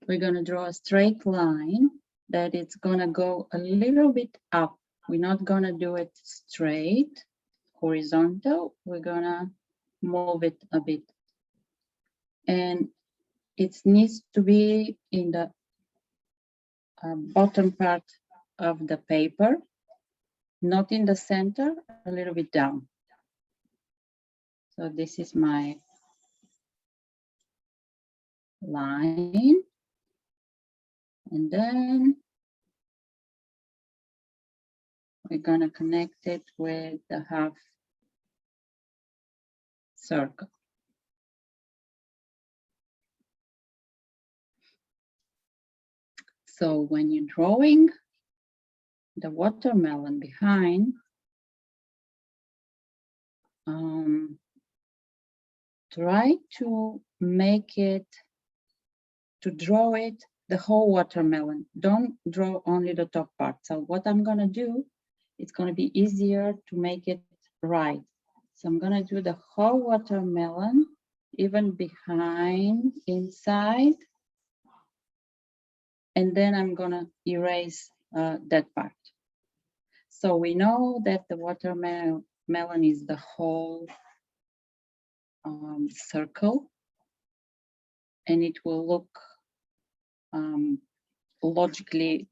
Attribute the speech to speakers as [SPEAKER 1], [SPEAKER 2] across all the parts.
[SPEAKER 1] we're gonna draw a straight line that it's gonna go a little bit up. We're not gonna do it straight, horizontal. We're gonna move it a bit. And it needs to be in the bottom part of the paper, not in the center, a little bit down. So this is my line. And then we're gonna connect it with the half circle. So when you're drawing the watermelon behind, try to make it, to draw it, the whole watermelon. Don't draw only the top part. So what I'm gonna do, it's gonna be easier to make it right. So I'm gonna do the whole watermelon, even behind, inside, and then I'm gonna erase that part. So we know that the watermelon is the whole circle, and it will look logically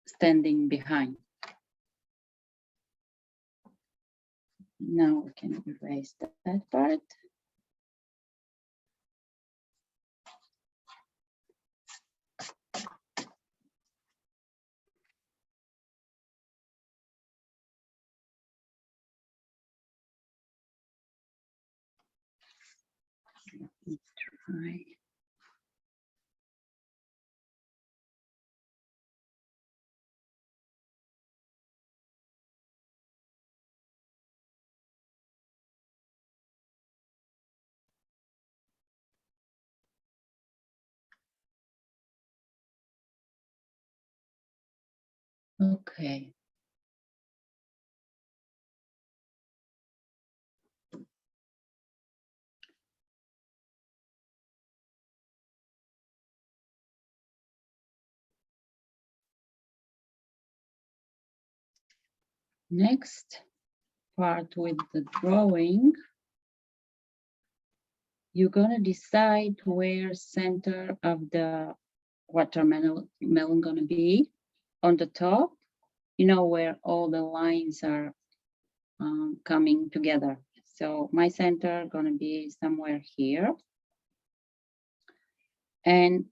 [SPEAKER 1] standing behind. Now we can erase that part. Let me try. Okay. Next part with the drawing, you're gonna decide where center of the watermelon gonna be. On the top, you know, where all the lines are coming together. So my center gonna be somewhere here. And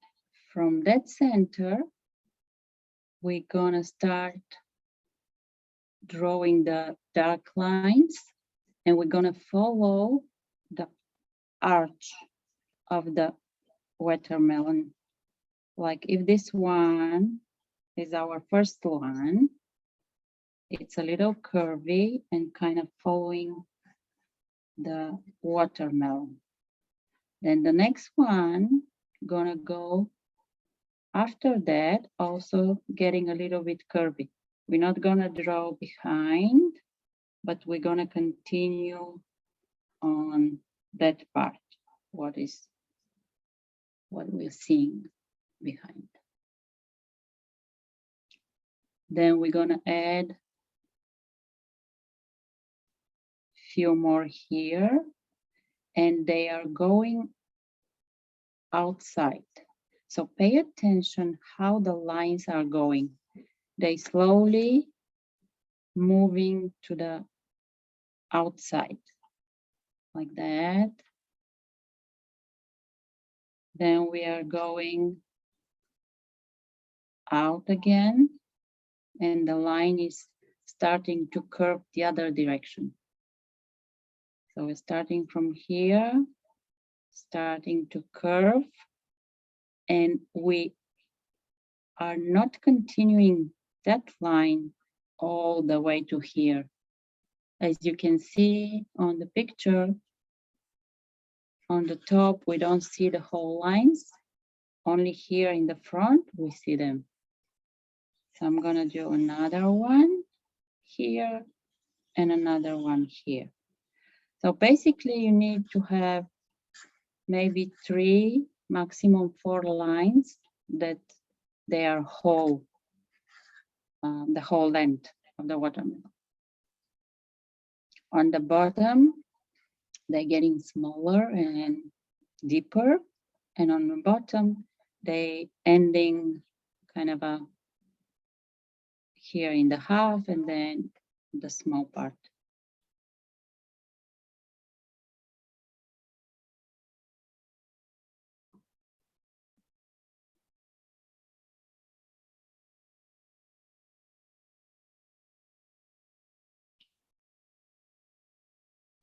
[SPEAKER 1] from that center, we're gonna start drawing the dark lines, and we're gonna follow the arch of the watermelon. Like if this one is our first one, it's a little curvy and kind of following the watermelon. Then the next one gonna go after that, also getting a little bit curvy. We're not gonna draw behind, but we're gonna continue on that part, what we're seeing behind. Then we're gonna add few more here, and they are going outside. So pay attention how the lines are going. They slowly moving to the outside, like that. Then we are going out again, and the line is starting to curve the other direction. So we're starting from here, starting to curve, and we are not continuing that line all the way to here. As you can see on the picture, on the top, we don't see the whole lines. Only here in the front, we see them. So I'm gonna do another one here and another one here. So basically you need to have maybe 3, maximum 4 lines that they are whole, the whole length of the watermelon. On the bottom, they're getting smaller and deeper, and on the bottom, they ending kind of a here in the half and then the small part.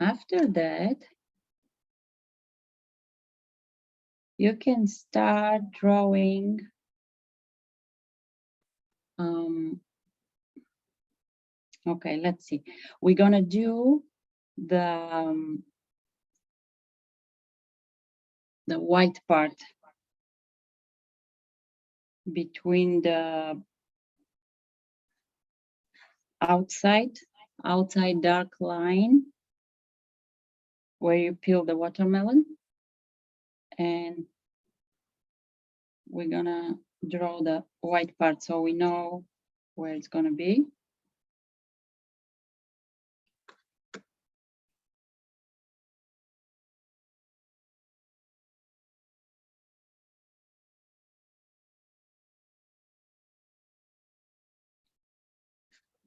[SPEAKER 1] After that, you can start drawing okay, let's see. We're gonna do the white part between the outside dark line where you peel the watermelon, and we're gonna draw the white part so we know where it's gonna be.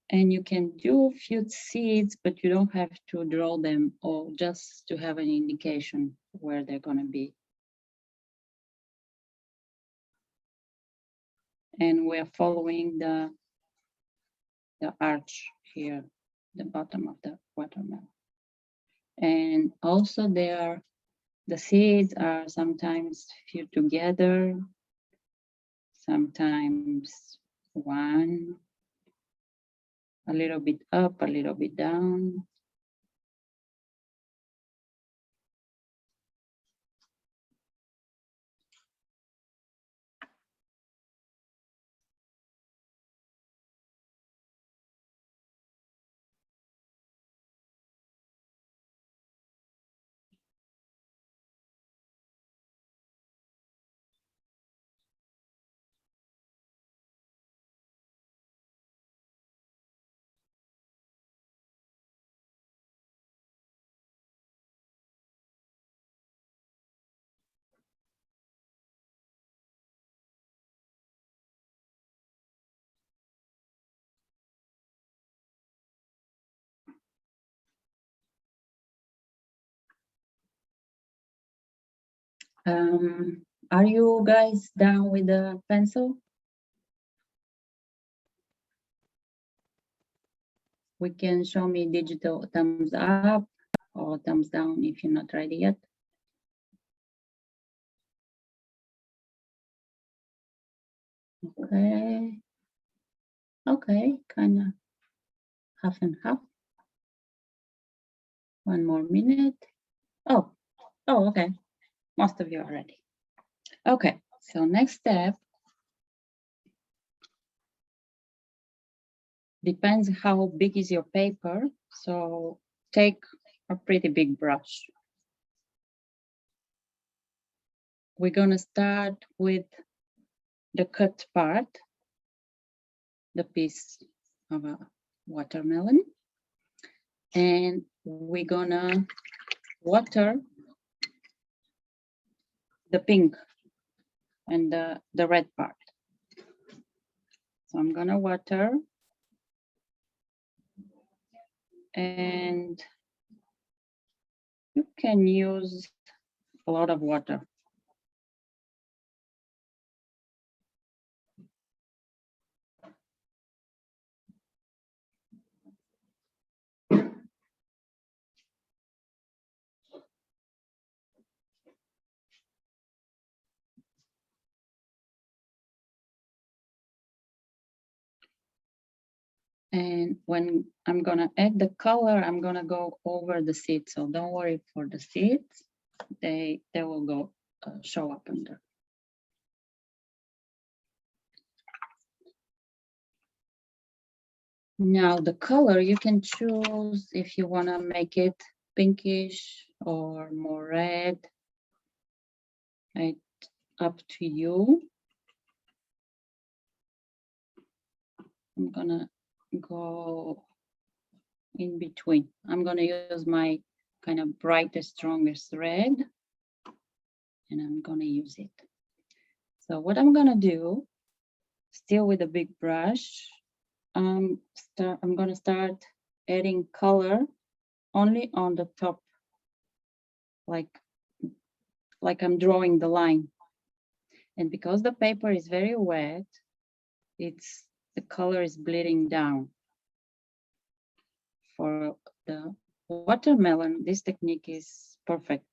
[SPEAKER 1] And you can do a few seeds, but you don't have to draw them, or just to have an indication where they're gonna be. And we're following the arch here, the bottom of the watermelon. And also the seeds are sometimes few together, sometimes one, a little bit up, a little bit down. Are you guys done with the pencil? We can show me digital thumbs up or thumbs down if you're not ready yet. Okay. Okay, kind of half and half. One more minute. Oh, okay. Most of you are ready. Okay, so next step depends how big is your paper. So take a pretty big brush. We're gonna start with the cut part, the piece of a watermelon, and we're gonna water the pink and the red part. So I'm gonna water, and you can use a lot of water. And when I'm gonna add the color, I'm gonna go over the seeds. So don't worry for the seeds. They will go show up under. Now the color, you can choose if you wanna make it pinkish or more red. It's up to you. I'm gonna go in between. I'm gonna use my kind of brightest, strongest red, and I'm gonna use it. So what I'm gonna do, still with a big brush, I'm gonna start adding color only on the top, like I'm drawing the line. And because the paper is very wet, the color is bleeding down. For the watermelon, this technique is perfect.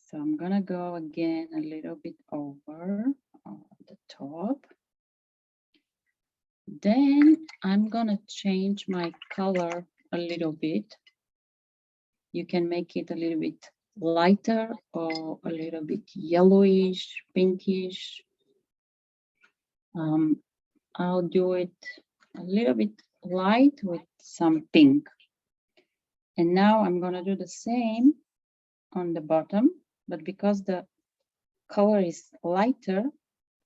[SPEAKER 1] So I'm gonna go again a little bit over on the top. Then I'm gonna change my color a little bit. You can make it a little bit lighter or a little bit yellowish, pinkish. I'll do it a little bit light with some pink. And now I'm gonna do the same on the bottom, but because the color is lighter,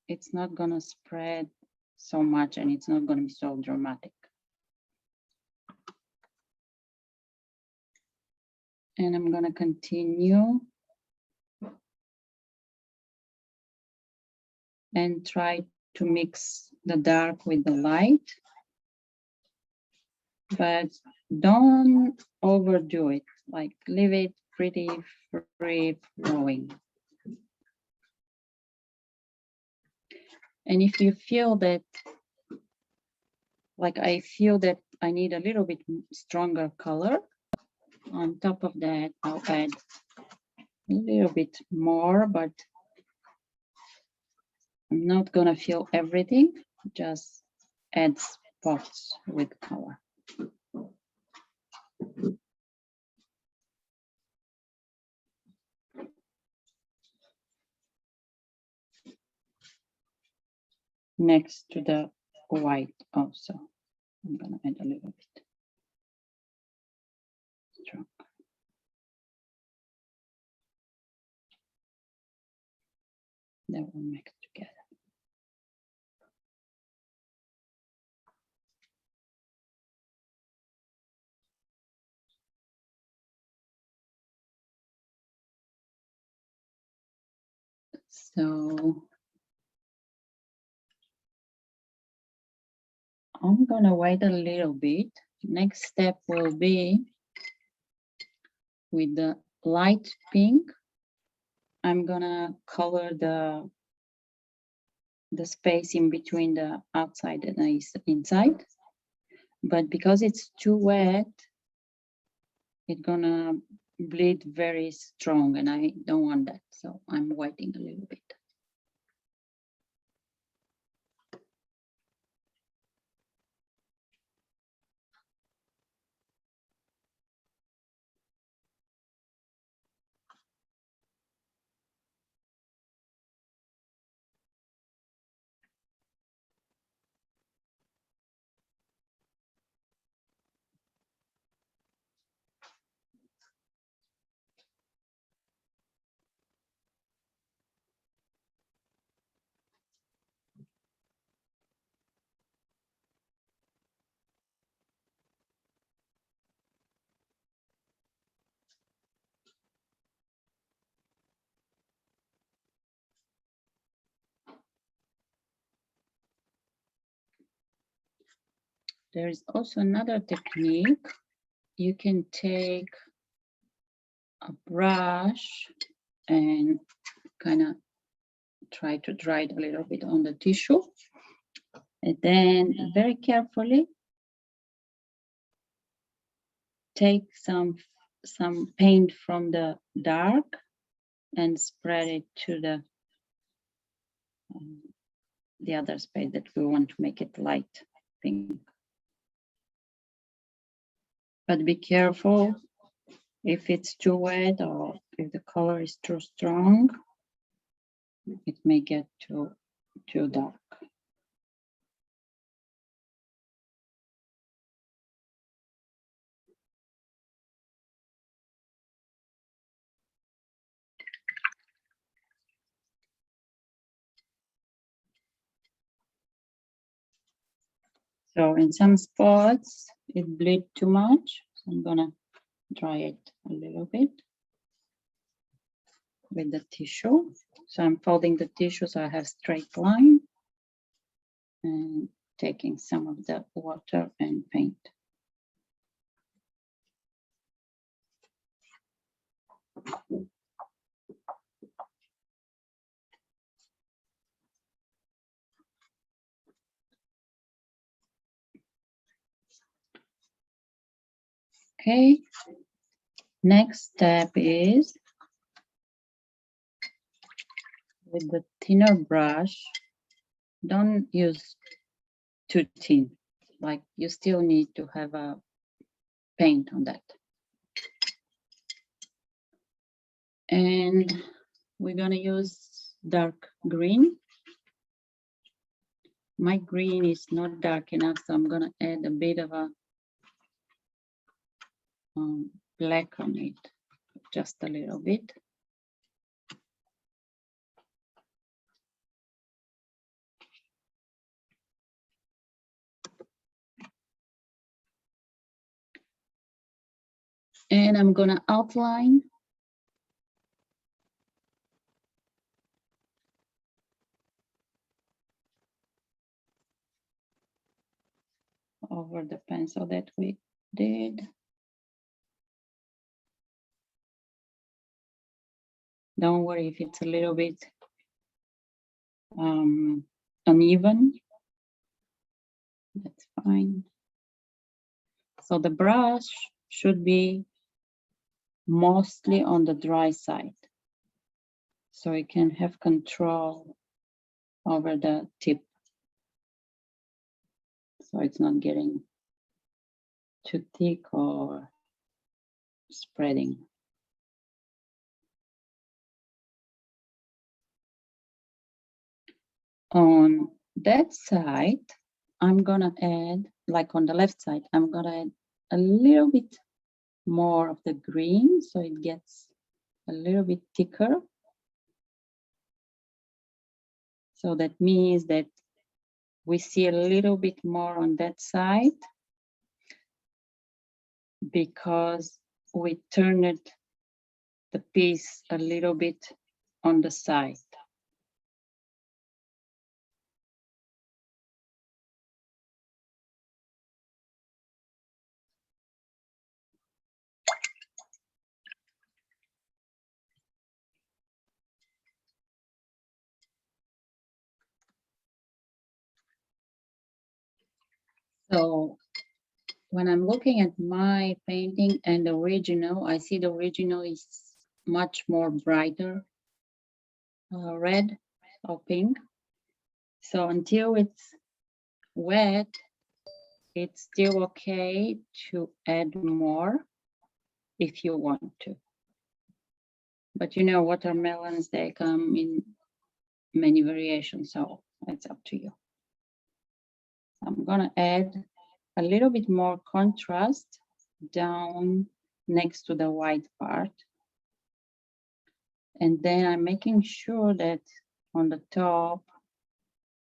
[SPEAKER 1] it's not gonna spread so much and it's not gonna be so dramatic. And I'm gonna continue and try to mix the dark with the light, but don't overdo it. Like leave it pretty free flowing. And if you feel that, like I feel that I need a little bit stronger color, on top of that, I'll add a little bit more, but I'm not gonna fill everything, just add spots with color. Next to the white also, I'm gonna add a little bit strong. That will mix together. So I'm gonna wait a little bit. Next step will be with the light pink. I'm gonna color the space in between the outside and the inside. But because it's too wet, it's gonna bleed very strong and I don't want that. So I'm waiting a little bit. There is also another technique. You can take a brush and kind of try to dry it a little bit on the tissue. And then very carefully take some paint from the dark and spread it to the other space that we want to make it light pink. But be careful if it's too wet or if the color is too strong, it may get too dark. So in some spots, it bleed too much. So I'm gonna dry it a little bit with the tissue. So I'm folding the tissue so I have straight line and taking some of the water and paint. Okay, next step is with the thinner brush, don't use too thin, like you still need to have a paint on that. And we're gonna use dark green. My green is not dark enough, so I'm gonna add a bit of a black on it, just a little bit. And I'm gonna outline over the pencil that we did. Don't worry if it's a little bit uneven, that's fine. So the brush should be mostly on the dry side, so you can have control over the tip, so it's not getting too thick or spreading. On that side, I'm gonna add, like on the left side, I'm gonna add a little bit more of the green, so it gets a little bit thicker. So that means that we see a little bit more on that side because we turned the piece a little bit on the side. So when I'm looking at my painting and the original, I see the original is much more brighter red or pink. So until it's wet, it's still okay to add more if you want to. But you know, watermelons, they come in many variations, so it's up to you. I'm gonna add a little bit more contrast down next to the white part. And then I'm making sure that on the top,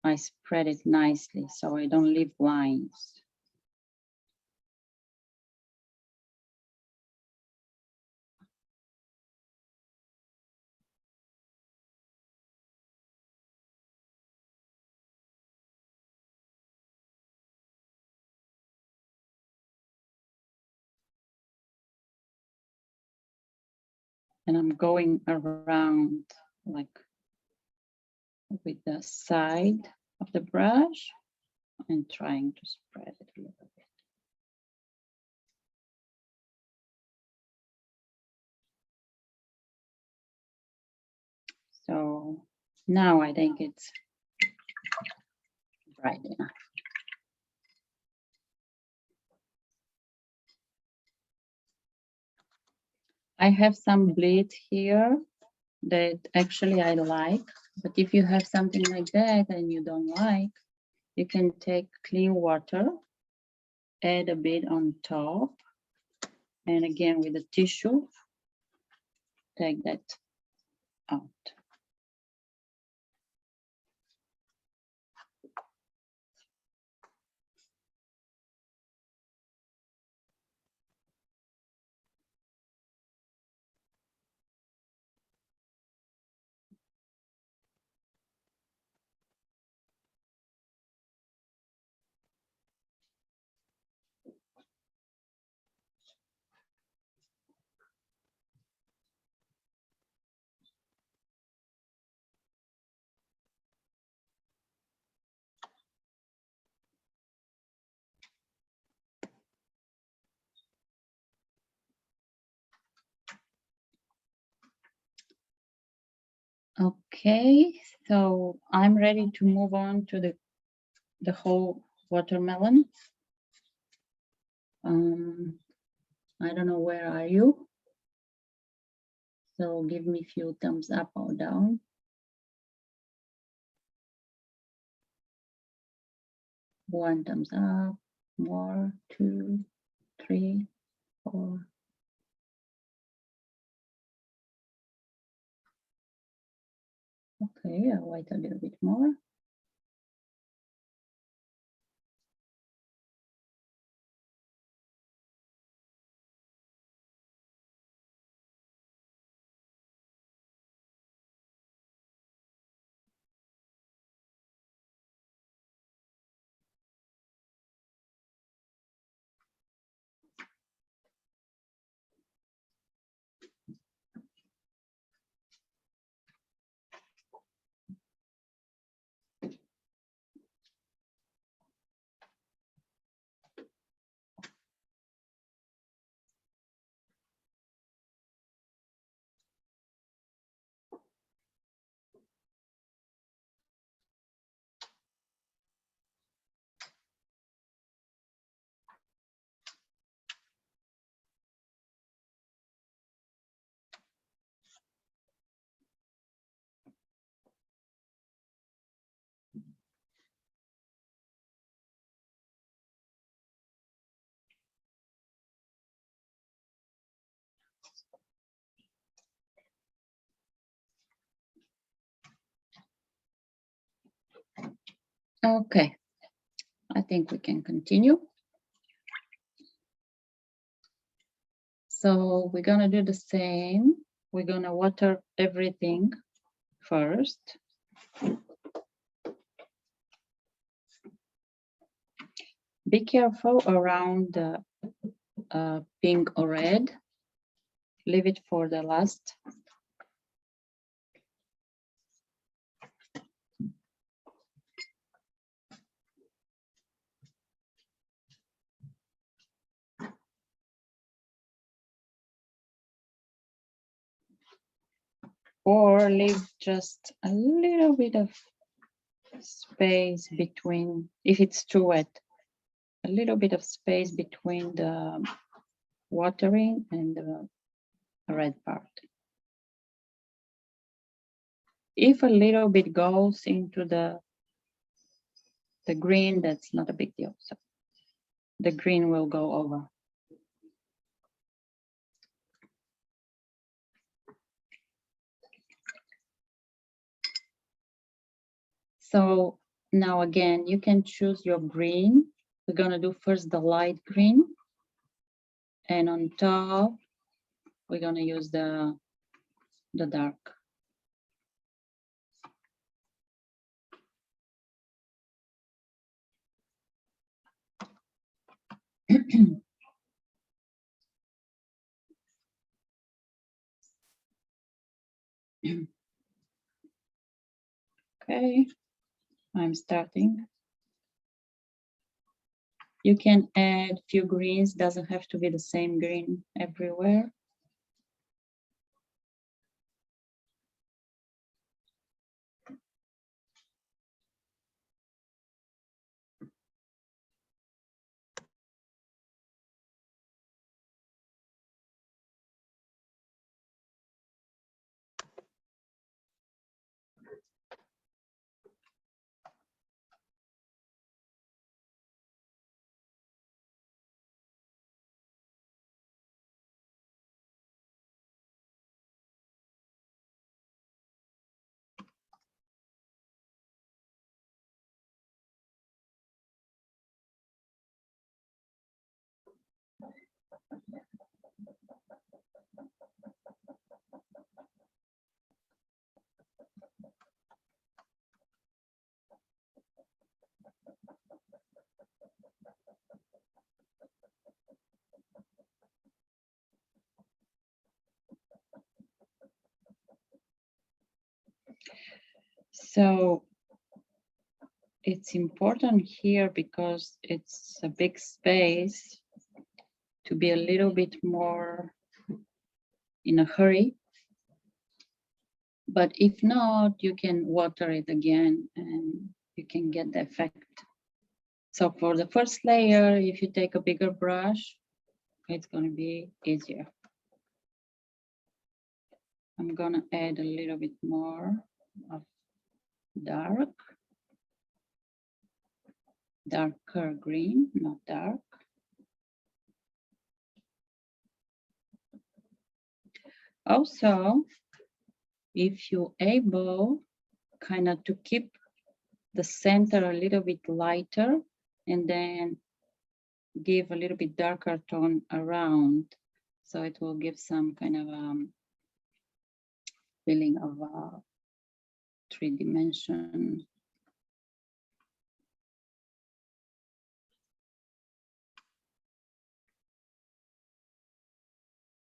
[SPEAKER 1] I spread it nicely so I don't leave lines. And I'm going around like with the side of the brush and trying to spread it a little bit. So now I think it's bright enough. I have some bleed here that actually I like, but if you have something like that and you don't like, you can take clean water, add a bit on top, and again with a tissue, take that out. Okay, so I'm ready to move on to the whole watermelon. I don't know, where are you? So give me a few thumbs up or down. One thumbs up, more, 2, 3, 4. Okay, I'll wait a little bit more. Okay, I think we can continue. So we're gonna do the same. We're gonna water everything first. Be careful around the pink or red. Leave it for the last. Or leave just a little bit of space between, if it's too wet, a little bit of space between the watering and the red part. If a little bit goes into the green, that's not a big deal. So the green will go over. So now again, you can choose your green. We're gonna do first the light green. And on top, we're gonna use the dark. Okay, I'm starting. You can add few greens, doesn't have to be the same green everywhere. So it's important here because it's a big space to be a little bit more in a hurry But if not, you can water it again and you can get the effect. So for the first layer, if you take a bigger brush, it's going to be easier. I'm going to add a little bit more of darker green, not dark. Also, if you're able kind of to keep the center a little bit lighter and then give a little bit darker tone around, so it will give some kind of feeling of three-dimension.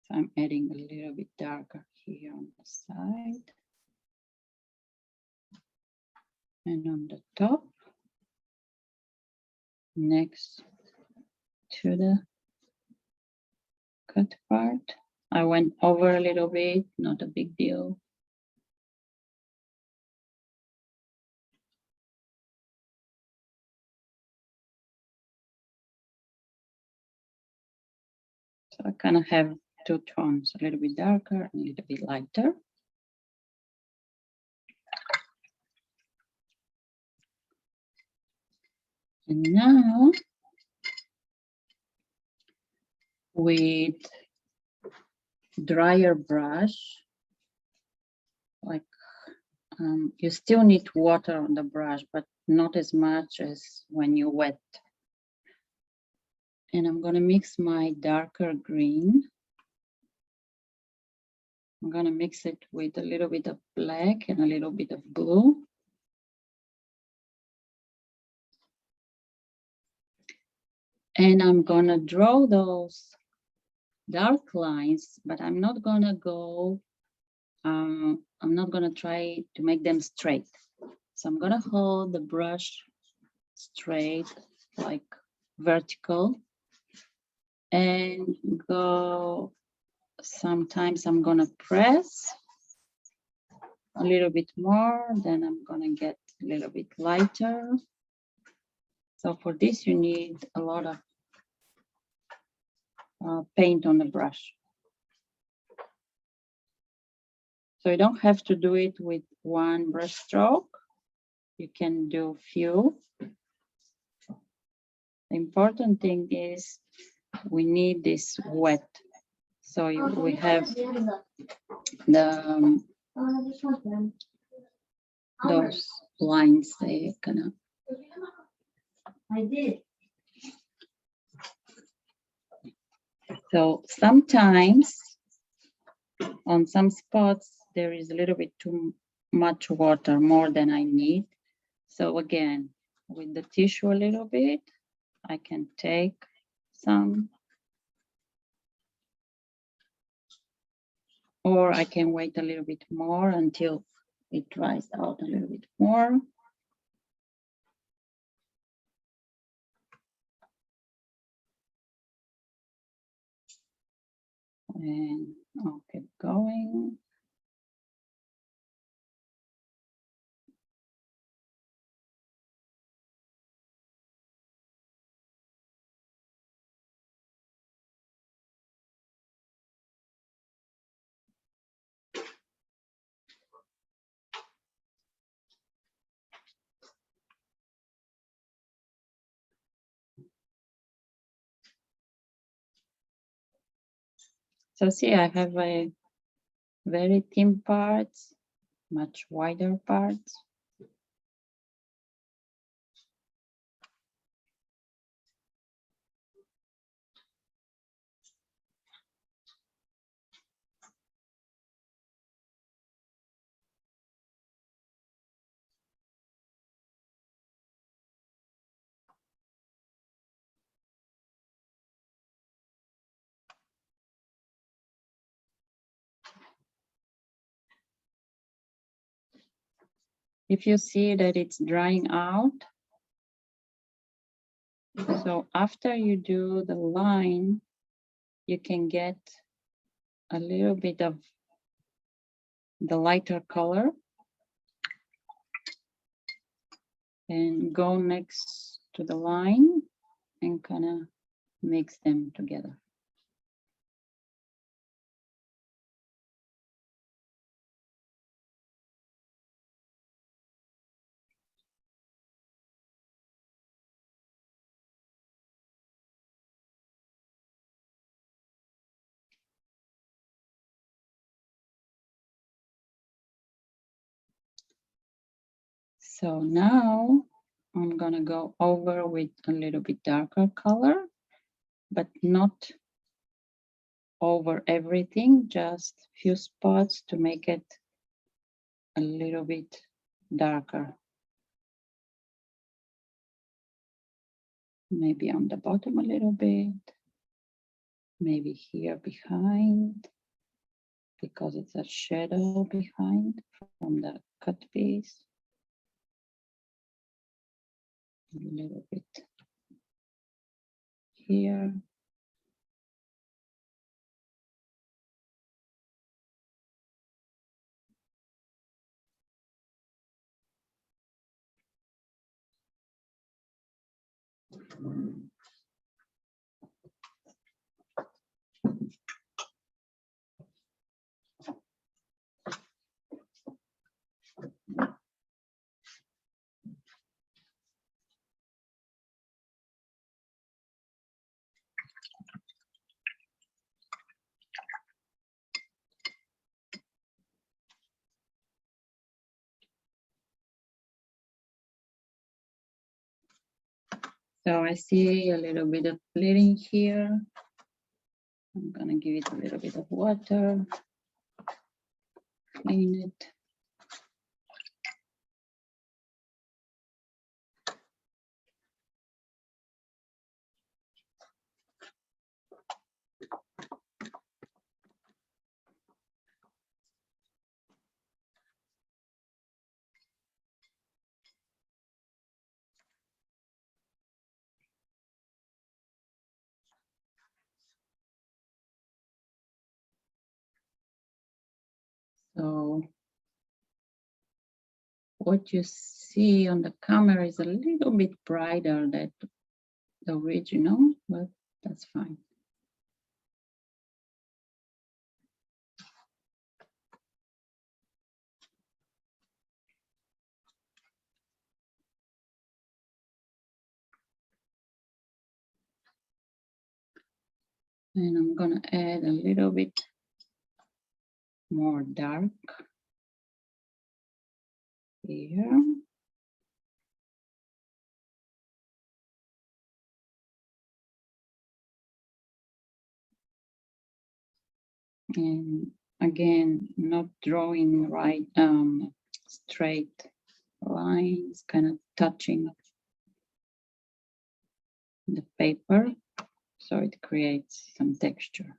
[SPEAKER 1] So I'm adding a little bit darker here on the side and on the top next to the cut part. I went over a little bit, not a big deal. So I kind of have two tones, a little bit darker and a little bit lighter. And now with drier brush, like you still need water on the brush, but not as much as when you wet. And I'm going to mix my darker green. I'm going to mix it with a little bit of black and a little bit of blue. And I'm going to draw those dark lines, but I'm not going to go, I'm not going to try to make them straight. So I'm going to hold the brush straight, like vertical, and go. Sometimes I'm going to press a little bit more, then I'm going to get a little bit lighter. So for this, you need a lot of paint on the brush. So you don't have to do it with one brush stroke. You can do few. The important thing is we need this wet. So we have the those lines, they kind of. I did. So sometimes on some spots there is a little bit too much water, more than I need. So again, with the tissue a little bit, I can take some, or I can wait a little bit more until it dries out a little bit more. And I'll keep going. So see, I have a very thin parts, much wider parts. If you see that it's drying out, so after you do the line, you can get a little bit of the lighter color and go next to the line and kind of mix them together. So now I'm gonna go over with a little bit darker color, but not over everything, just few spots to make it a little bit darker. Maybe on the bottom a little bit, maybe here behind, because it's a shadow behind from the cut piece. A little bit here. So I see a little bit of bleeding here. I'm gonna give it a little bit of water, clean it. So what you see on the camera is a little bit brighter than the original, but that's fine. And I'm gonna add a little bit more dark here. And again, not drawing right straight lines, kind of touching the paper so it creates some texture.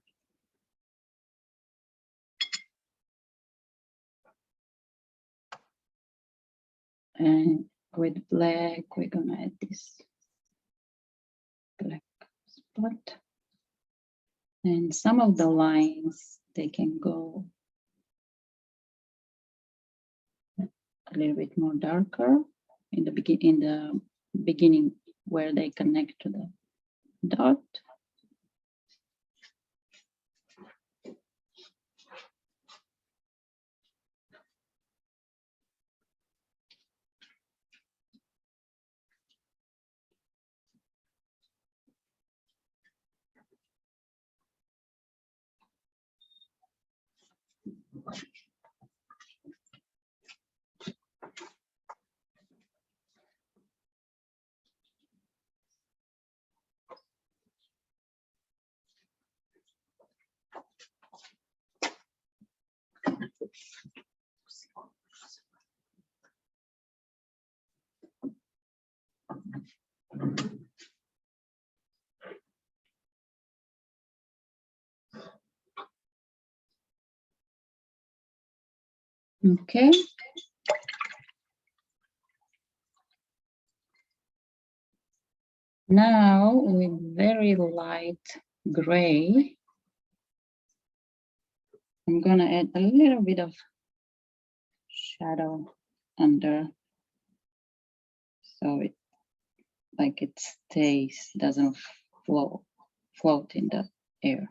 [SPEAKER 1] And with black, we're gonna add this black spot. And some of the lines, they can go a little bit more darker in the beginning where they connect to the dot. Okay. Now with very light gray, I'm gonna add a little bit of shadow under, so it stays, doesn't float in the air.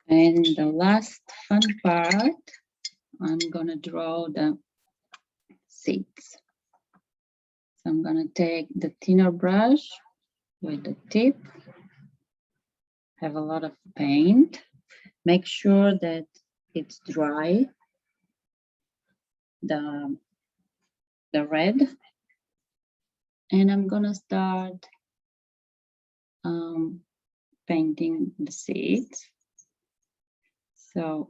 [SPEAKER 1] And the last fun part, I'm gonna draw the seeds. So I'm gonna take the thinner brush with the tip, have a lot of paint, make sure that it's dry, the red, and I'm gonna start painting the seeds. So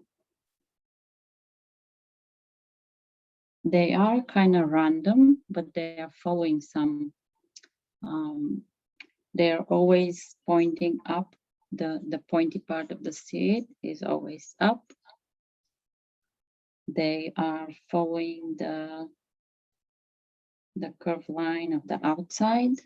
[SPEAKER 1] they are kind of random, but they are following some, they're always pointing up. The pointy part of the seed is always up. They are following the curved line of the outside.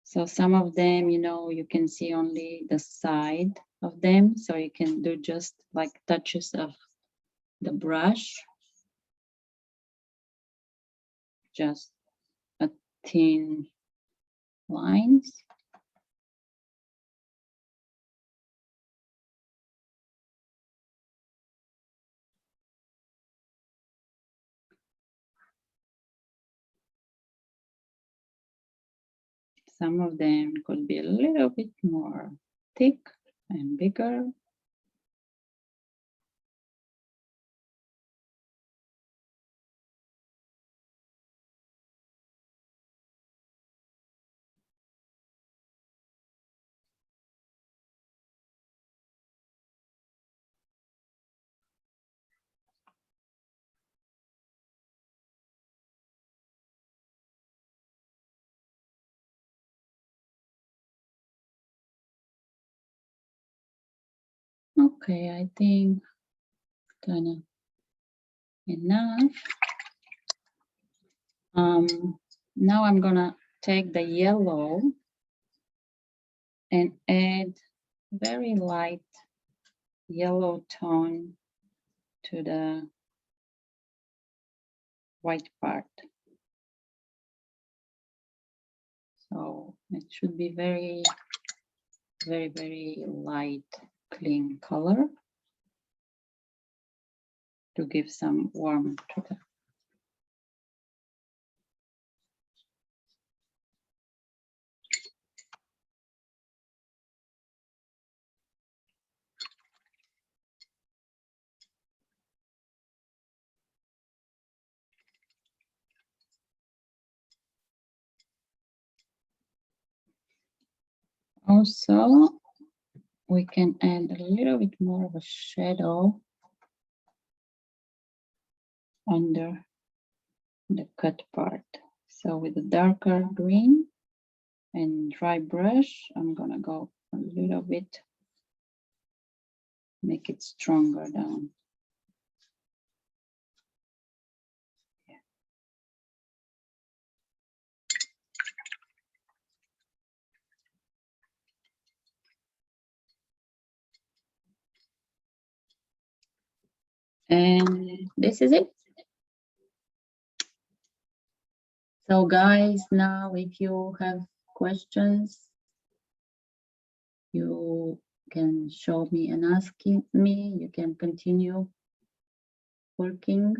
[SPEAKER 1] So some of them, you know, you can see only the side of them. So you can do just like touches of the brush, just a thin lines. Some of them could be a little bit more thick and bigger. Okay, I think kind of enough. Now I'm gonna take the yellow and add very light yellow tone to the white part. So it should be very, very, very light, clean color to give some warmth to the. Also, we can add a little bit more of a shadow under the cut part. So with a darker green and dry brush, I'm gonna go a little bit, make it stronger down. And this is it. So guys, now if you have questions, you can show me and ask me. You can continue working.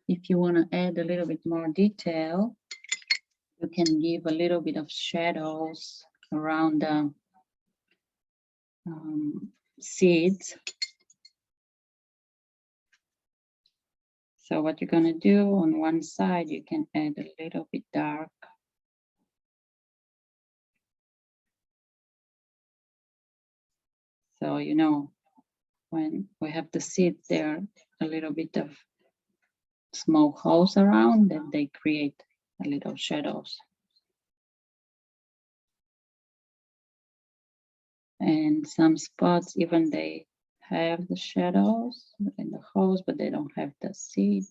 [SPEAKER 1] If you want to add a little bit more detail, you can give a little bit of shadows around the seeds. So what you're going to do on one side, you can add a little bit dark. So, you know, when we have the seed there, a little bit of small holes around, and they create a little shadows. And some spots, even they have the shadows in the holes, but they don't have the seed.